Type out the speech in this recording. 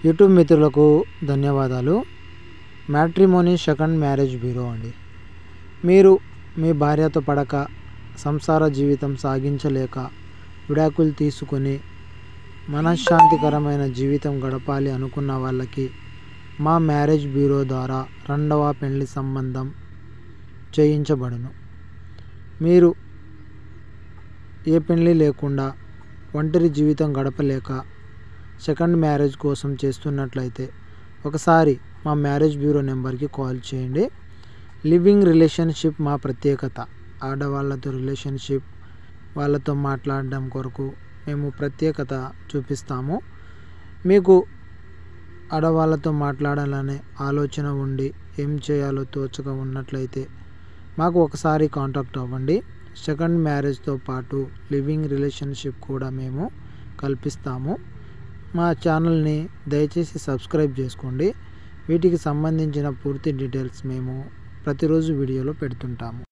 YouTube మిత్రులకు ధన్యవాదాలు. Matrimony second marriage bureau అండి. మీరు మీ భార్యతో పడక సంసార జీవితం సాగించలేక విడాకులు తీసుకొని మనశ్శాంతికరమైన జీవితం గడపాలి అనుకున్న వాళ్ళకి మా మ్యారేజ్ బ్యూరో ద్వారా రెండవ పెళ్లి సంబంధం చేయించబడును. మీరు ఏ పెళ్లి లేకుండా ఒంటరి జీవితం గడపలేక సెకండ్ మ్యారేజ్ కోసం చేస్తున్నట్లయితే ఒకసారి మా మ్యారేజ్ బ్యూరో నెంబర్కి కాల్ చేయండి. లివింగ్ రిలేషన్షిప్ మా ప్రత్యేకత. ఆడవాళ్ళతో రిలేషన్షిప్ వాళ్ళతో మాట్లాడడం కొరకు మేము ప్రత్యేకత చూపిస్తాము. మీకు ఆడవాళ్ళతో మాట్లాడాలనే ఆలోచన ఉండి ఏం చేయాలో తోచక ఉన్నట్లయితే మాకు ఒకసారి కాంటాక్ట్ అవ్వండి. సెకండ్ మ్యారేజ్తో పాటు లివింగ్ రిలేషన్షిప్ కూడా మేము కల్పిస్తాము. మా ఛానల్ని దయచేసి సబ్స్క్రైబ్ చేసుకోండి. వీటికి సంబంధించిన పూర్తి డీటెయిల్స్ మేము ప్రతిరోజు వీడియోలో పెడుతుంటాము.